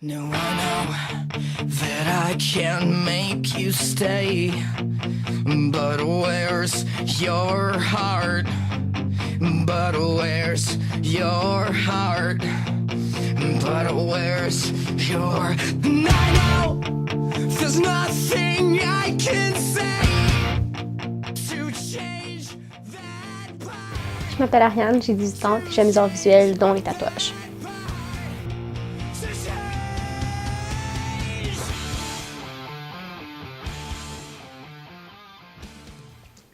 No, I know that I can make you stay, but where's your heart? But where's your heart? But where's your... And I know there's nothing I can say to change that part. Je m'appelle Ariane, j'ai 18 ans, puis j'aime les arts visuels, dont les tatouages.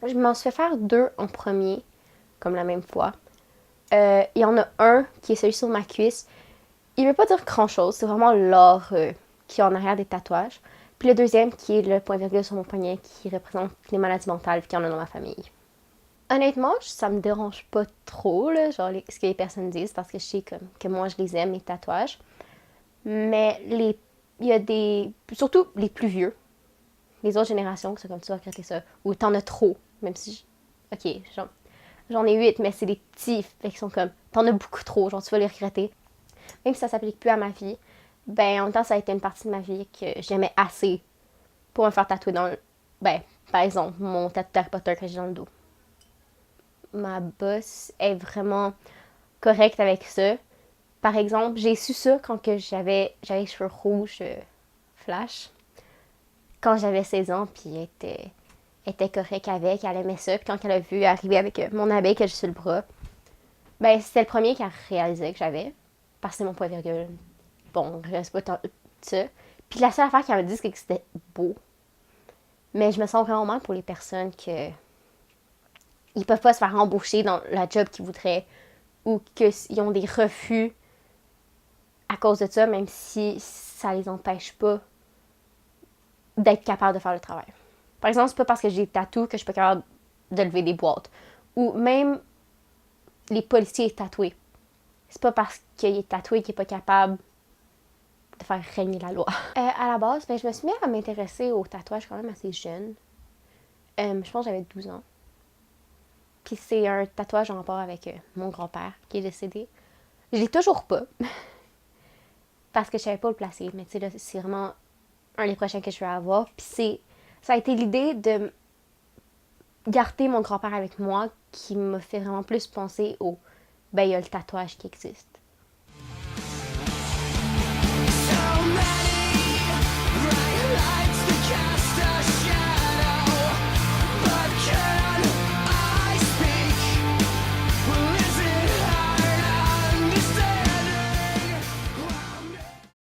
Je m'en suis fait faire 2 en premier, comme la même fois. Il y en a un qui est celui sur ma cuisse. Il veut pas dire grand-chose, c'est vraiment l'art qui est en arrière des tatouages. Puis le deuxième qui est le point virgule sur mon poignet qui représente les maladies mentales qu'il y en a dans ma famille. Honnêtement, ça me dérange pas trop, là, genre ce que les personnes disent, parce que je sais que moi je les aime, mes tatouages. Mais il y a surtout les plus vieux, les autres générations, qui sont comme tu vas regretter ça, ou t'en as trop, même si, ok, j'en ai 8, mais c'est des petits, fait qu'ils sont comme, t'en as beaucoup trop, genre tu vas les regretter. Même si ça s'applique plus à ma vie, ben en même temps ça a été une partie de ma vie que j'aimais assez pour me faire tatouer dans le... Ben, par exemple, mon tatou Harry Potter que j'ai dans le dos. Ma boss est vraiment correcte avec ça. Par exemple, j'ai su ça quand que j'avais les cheveux rouges flash. Quand j'avais 16 ans, puis elle était correcte avec, elle aimait ça. Puis quand elle a vu arriver avec mon abeille que j'ai sur le bras, ben c'était le premier qu'elle réalisait que j'avais. Parce que c'est mon point virgule. Bon, je reste pas tant ça. Puis la seule affaire qu'elle m'a dit, c'est que c'était beau. Mais je me sens vraiment mal pour les personnes que... Ils peuvent pas se faire embaucher dans la job qu'ils voudraient. Ou qu'ils ont des refus à cause de ça, même si ça les empêche pas d'être capable de faire le travail. Par exemple, c'est pas parce que j'ai des tatous que je suis pas capable de lever des boîtes. Ou même les policiers tatoués. C'est pas parce qu'il est tatoué qu'il est pas capable de faire régner la loi. À la base, ben, je me suis mis à m'intéresser au tatouage quand même assez jeune. Je pense que j'avais 12 ans. Puis c'est un tatouage en rapport avec mon grand-père qui est décédé. Je l'ai toujours pas. Parce que je savais pas le placer. Mais tu sais, là, c'est vraiment un des prochains que je vais avoir. Puis ça a été l'idée de garder mon grand-père avec moi qui m'a fait vraiment plus penser au... Ben, il y a le tatouage qui existe.